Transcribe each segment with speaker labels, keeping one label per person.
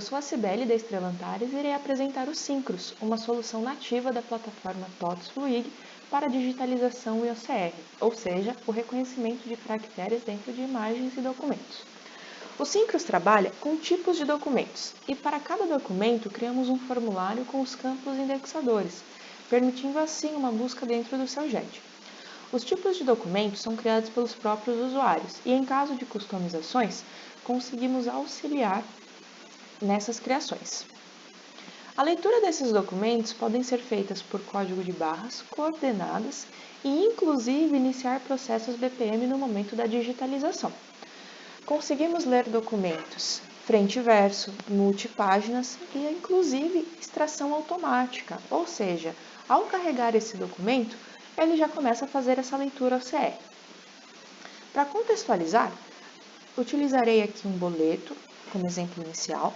Speaker 1: Eu sou a Cibele da Estrela Antares e irei apresentar o Synchros, uma solução nativa da plataforma TOTS Fluig para digitalização e OCR, ou seja, o reconhecimento de caracteres dentro de imagens e documentos. O Synchros trabalha com tipos de documentos e para cada documento criamos um formulário com os campos indexadores, permitindo assim uma busca dentro do seu JET. Os tipos de documentos são criados pelos próprios usuários e, em caso de customizações, conseguimos auxiliar nessas criações. A leitura desses documentos podem ser feitas por código de barras, coordenadas e, inclusive, iniciar processos BPM no momento da digitalização. Conseguimos ler documentos frente e verso, multipáginas e, inclusive, extração automática, ou seja, ao carregar esse documento, ele já começa a fazer essa leitura OCR. Para contextualizar, utilizarei aqui um boleto como exemplo inicial,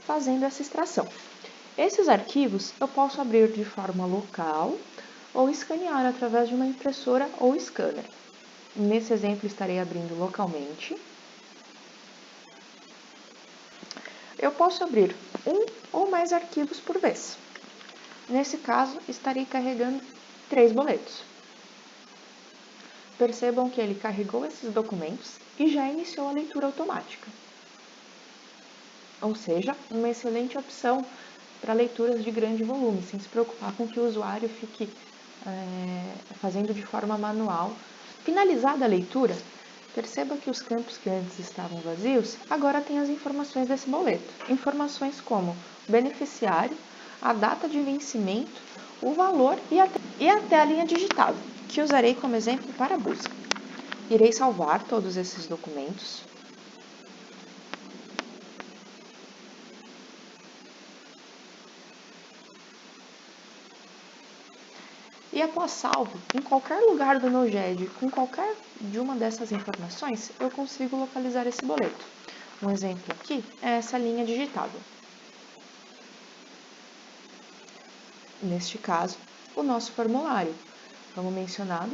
Speaker 1: fazendo essa extração. Esses arquivos eu posso abrir de forma local ou escanear através de uma impressora ou scanner. Nesse exemplo estarei abrindo localmente. Eu posso abrir um ou mais arquivos por vez. Nesse caso, estarei carregando 3 boletos. Percebam que ele carregou esses documentos e já iniciou a leitura automática. Ou seja, uma excelente opção para leituras de grande volume, sem se preocupar com que o usuário fique fazendo de forma manual. Finalizada a leitura, perceba que os campos que antes estavam vazios, agora têm as informações desse boleto. Informações como o beneficiário, a data de vencimento, o valor e até a linha digitada, que usarei como exemplo para a busca. Irei salvar todos esses documentos. E após salvo, em qualquer lugar do meu GED, com qualquer de uma dessas informações, eu consigo localizar esse boleto. Um exemplo aqui é essa linha digitável. Neste caso, o nosso formulário. Como mencionado,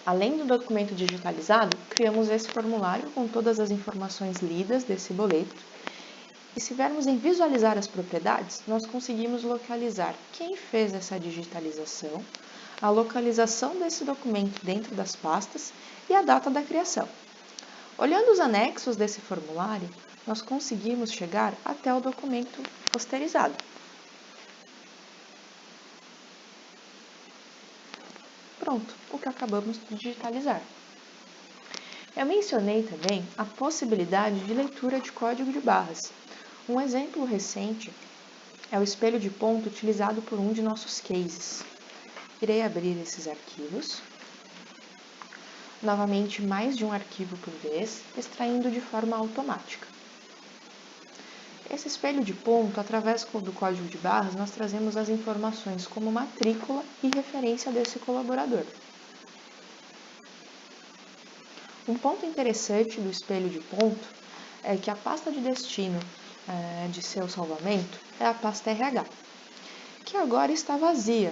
Speaker 1: além do documento digitalizado, criamos esse formulário com todas as informações lidas desse boleto. E se vermos em visualizar as propriedades, nós conseguimos localizar quem fez essa digitalização, a localização desse documento dentro das pastas e a data da criação. Olhando os anexos desse formulário, nós conseguimos chegar até o documento posterizado. Pronto, o que acabamos de digitalizar. Eu mencionei também a possibilidade de leitura de código de barras. Um exemplo recente é o espelho de ponto utilizado por um de nossos cases. Irei abrir esses arquivos. Novamente, mais de um arquivo por vez, extraindo de forma automática. Esse espelho de ponto, através do código de barras, nós trazemos as informações como matrícula e referência desse colaborador. Um ponto interessante do espelho de ponto é que a pasta de destino de seu salvamento é a pasta RH, que agora está vazia.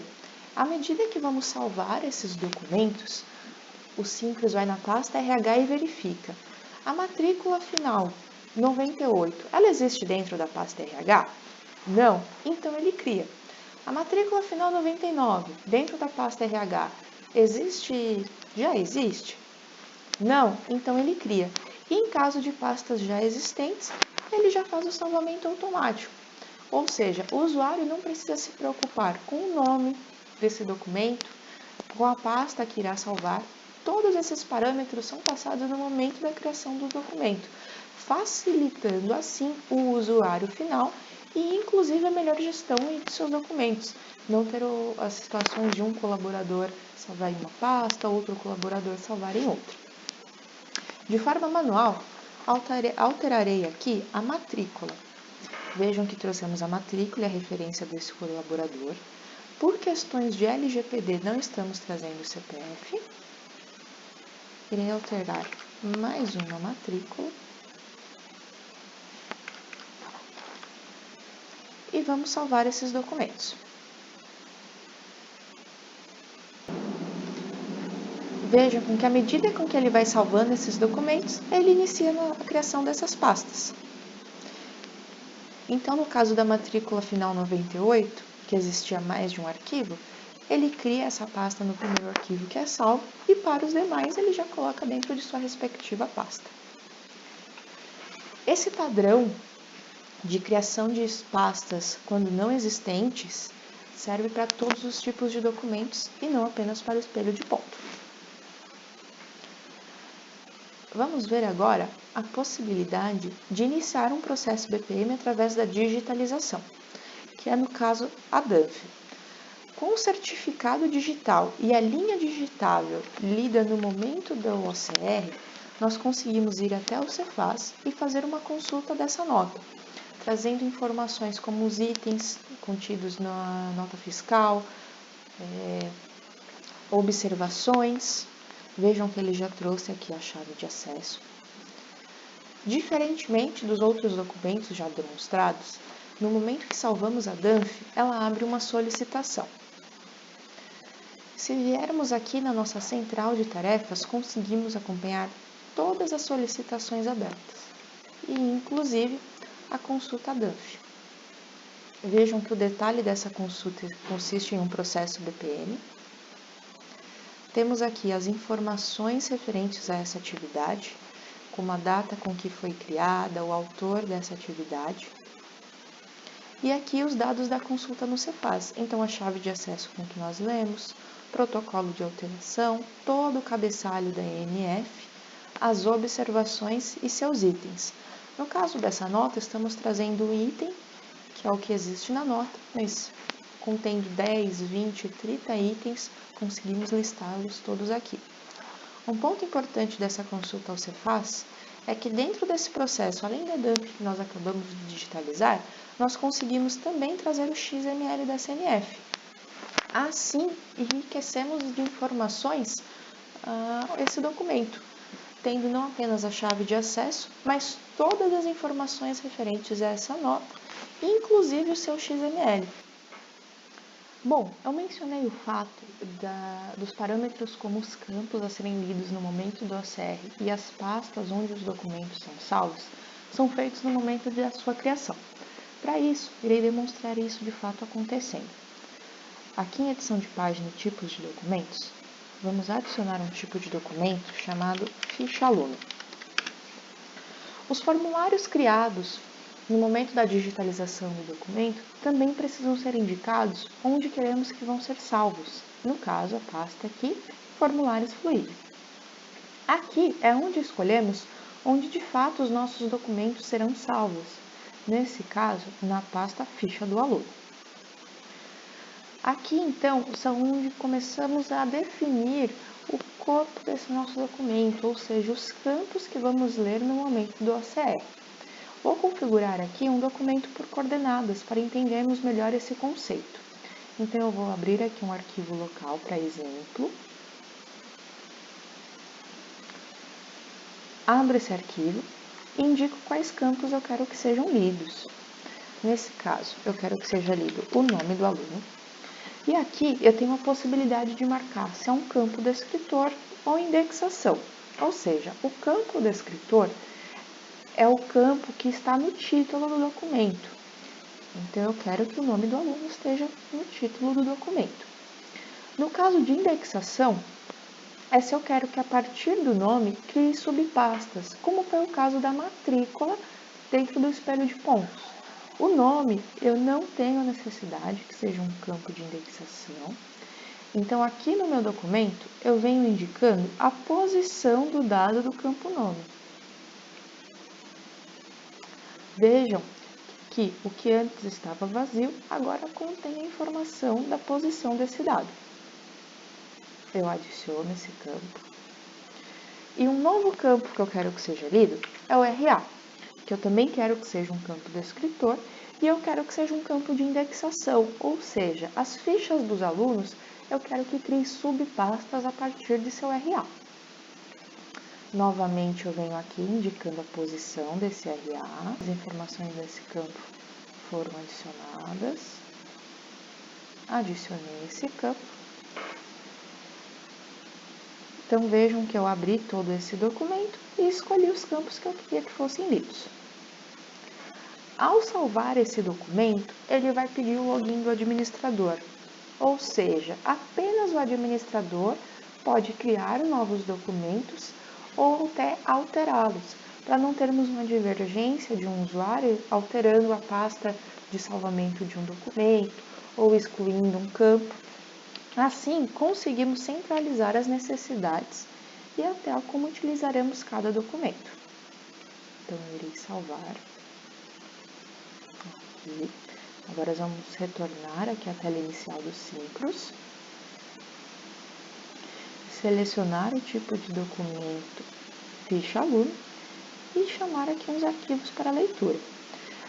Speaker 1: À medida que vamos salvar esses documentos, o Synchros vai na pasta RH e verifica. A matrícula final 98, ela existe dentro da pasta RH? Não, então ele cria. A matrícula final 99, dentro da pasta RH, já existe? Não, então ele cria. E em caso de pastas já existentes, ele já faz o salvamento automático. Ou seja, o usuário não precisa se preocupar com o nome desse documento, com a pasta que irá salvar. Todos esses parâmetros são passados no momento da criação do documento, facilitando assim o usuário final e inclusive a melhor gestão de seus documentos. Não ter as situações de um colaborador salvar em uma pasta, outro colaborador salvar em outra. De forma manual, alterarei aqui a matrícula. Vejam que trouxemos a matrícula e a referência desse colaborador. Por questões de LGPD, não estamos trazendo o CPF. Irei alterar mais uma matrícula. E vamos salvar esses documentos. Vejam que à medida com que ele vai salvando esses documentos, ele inicia a criação dessas pastas. Então, no caso da matrícula final 98, que existia mais de um arquivo, ele cria essa pasta no primeiro arquivo que é salvo e para os demais ele já coloca dentro de sua respectiva pasta. Esse padrão de criação de pastas quando não existentes serve para todos os tipos de documentos e não apenas para o espelho de ponto. Vamos ver agora a possibilidade de iniciar um processo BPM através da digitalização, que é no caso a DANF. Com o certificado digital e a linha digitável lida no momento do OCR, nós conseguimos ir até o Cefaz e fazer uma consulta dessa nota, trazendo informações como os itens contidos na nota fiscal, observações. Vejam que ele já trouxe aqui a chave de acesso. Diferentemente dos outros documentos já demonstrados, no momento que salvamos a DANF, ela abre uma solicitação. Se viermos aqui na nossa central de tarefas, conseguimos acompanhar todas as solicitações abertas, e inclusive a consulta DANF. Vejam que o detalhe dessa consulta consiste em um processo BPM. Temos aqui as informações referentes a essa atividade, como a data com que foi criada, o autor dessa atividade. E aqui os dados da consulta no Cefaz, então a chave de acesso com que nós lemos, protocolo de alteração, todo o cabeçalho da ENF, as observações e seus itens. No caso dessa nota, estamos trazendo o item, que é o que existe na nota, mas contendo 10, 20, 30 itens, conseguimos listá-los todos aqui. Um ponto importante dessa consulta ao Cefaz é que dentro desse processo, além da DANF que nós acabamos de digitalizar, nós conseguimos também trazer o XML da CNF. Assim, enriquecemos de informações esse documento, tendo não apenas a chave de acesso, mas todas as informações referentes a essa nota, inclusive o seu XML. Bom, eu mencionei o fato dos parâmetros como os campos a serem lidos no momento do OCR e as pastas onde os documentos são salvos, são feitos no momento da sua criação. Para isso, irei demonstrar isso de fato acontecendo. Aqui em edição de página e tipos de documentos, vamos adicionar um tipo de documento chamado ficha aluno. Os formulários criados no momento da digitalização do documento também precisam ser indicados onde queremos que vão ser salvos. No caso, a pasta aqui, formulários fluídos. Aqui é onde escolhemos onde de fato os nossos documentos serão salvos. Nesse caso, na pasta ficha do aluno. Aqui, então, são onde começamos a definir o corpo desse nosso documento, ou seja, os campos que vamos ler no momento do OCR. Vou configurar aqui um documento por coordenadas para entendermos melhor esse conceito. Então, eu vou abrir aqui um arquivo local para exemplo. Abro esse arquivo e indico quais campos eu quero que sejam lidos. Nesse caso, eu quero que seja lido o nome do aluno. E aqui eu tenho a possibilidade de marcar se é um campo descritor ou indexação. Ou seja, o campo descritor é o campo que está no título do documento. Então, eu quero que o nome do aluno esteja no título do documento. No caso de indexação, é se eu quero que a partir do nome crie subpastas, como foi o caso da matrícula dentro do espelho de pontos. O nome, eu não tenho necessidade que seja um campo de indexação. Então, aqui no meu documento, eu venho indicando a posição do dado do campo nome. Vejam que o que antes estava vazio, agora contém a informação da posição desse dado. Eu adiciono esse campo. E um novo campo que eu quero que seja lido é o RA, que eu também quero que seja um campo descritor e eu quero que seja um campo de indexação, ou seja, as fichas dos alunos eu quero que crie subpastas a partir de seu RA. Novamente eu venho aqui indicando a posição desse RA, as informações desse campo foram adicionadas, adicionei esse campo. Então vejam que eu abri todo esse documento e escolhi os campos que eu queria que fossem lidos. Ao salvar esse documento, ele vai pedir o login do administrador, ou seja, apenas o administrador pode criar novos documentos ou até alterá-los, para não termos uma divergência de um usuário alterando a pasta de salvamento de um documento ou excluindo um campo. Assim, conseguimos centralizar as necessidades e até como utilizaremos cada documento. Então, eu irei salvar. Aqui. Agora, vamos retornar aqui à tela inicial do Syncros. Selecionar o tipo de documento ficha aluno e chamar aqui uns arquivos para leitura.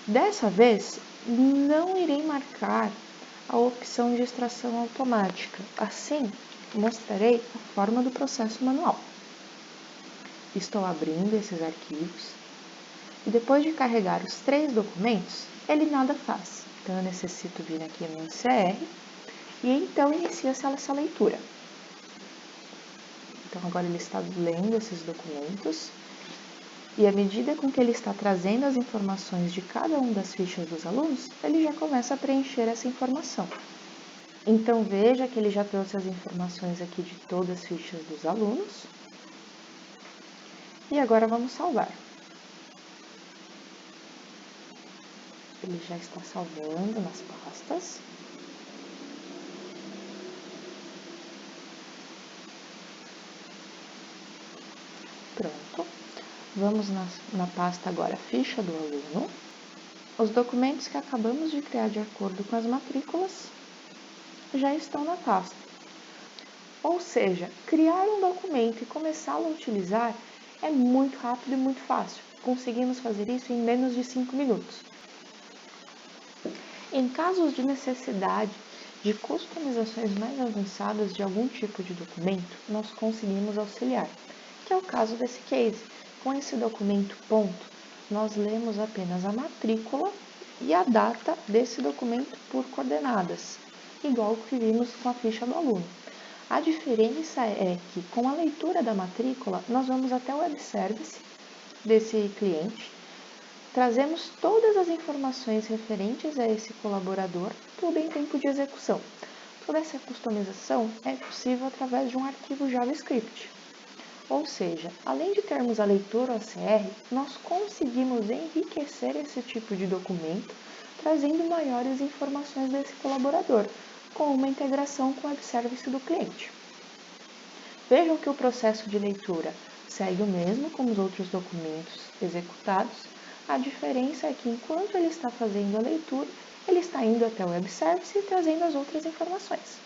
Speaker 1: Dessa vez, não irei marcar a opção de extração automática. Assim, mostrarei a forma do processo manual. Estou abrindo esses arquivos e depois de carregar os 3 documentos, ele nada faz. Então, eu necessito vir aqui no CR e então inicia-se essa leitura. Então, agora ele está lendo esses documentos e à medida com que ele está trazendo as informações de cada uma das fichas dos alunos, ele já começa a preencher essa informação. Então, veja que ele já trouxe as informações aqui de todas as fichas dos alunos. E agora vamos salvar. Ele já está salvando nas pastas. Pronto. Vamos na pasta agora, ficha do aluno. Os documentos que acabamos de criar de acordo com as matrículas já estão na pasta. Ou seja, criar um documento e começá-lo a utilizar é muito rápido e muito fácil. Conseguimos fazer isso em menos de 5 minutos. Em casos de necessidade de customizações mais avançadas de algum tipo de documento, nós conseguimos auxiliar, que é o caso desse case. Com esse documento ponto, nós lemos apenas a matrícula e a data desse documento por coordenadas, igual que vimos com a ficha do aluno. A diferença é que, com a leitura da matrícula, nós vamos até o web service desse cliente, trazemos todas as informações referentes a esse colaborador, tudo em tempo de execução. Toda essa customização é possível através de um arquivo JavaScript. Ou seja, além de termos a leitura OCR, nós conseguimos enriquecer esse tipo de documento, trazendo maiores informações desse colaborador, com uma integração com o web service do cliente. Vejam que o processo de leitura segue o mesmo como os outros documentos executados. A diferença é que enquanto ele está fazendo a leitura, ele está indo até o web service e trazendo as outras informações.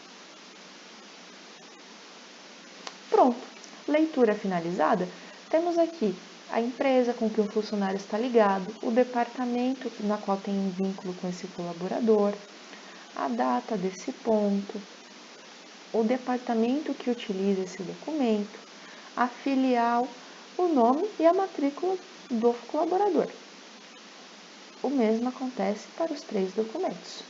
Speaker 1: Pronto! Leitura finalizada, temos aqui a empresa com que o funcionário está ligado, o departamento na qual tem um vínculo com esse colaborador, a data desse ponto, o departamento que utiliza esse documento, a filial, o nome e a matrícula do colaborador. O mesmo acontece para os 3 documentos.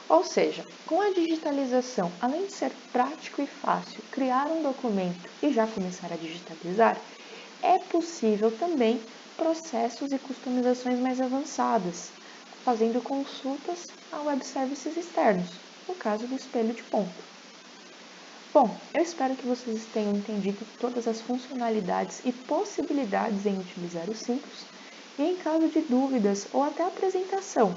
Speaker 1: Ou seja, com a digitalização, além de ser prático e fácil criar um documento e já começar a digitalizar, é possível também processos e customizações mais avançadas, fazendo consultas a web services externos, no caso do espelho de ponto. Bom, eu espero que vocês tenham entendido todas as funcionalidades e possibilidades em utilizar o Syncros e em caso de dúvidas ou até apresentação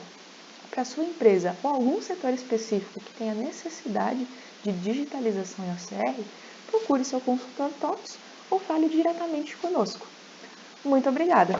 Speaker 1: para a sua empresa ou algum setor específico que tenha necessidade de digitalização em OCR, procure seu consultor TOTS ou fale diretamente conosco. Muito obrigada!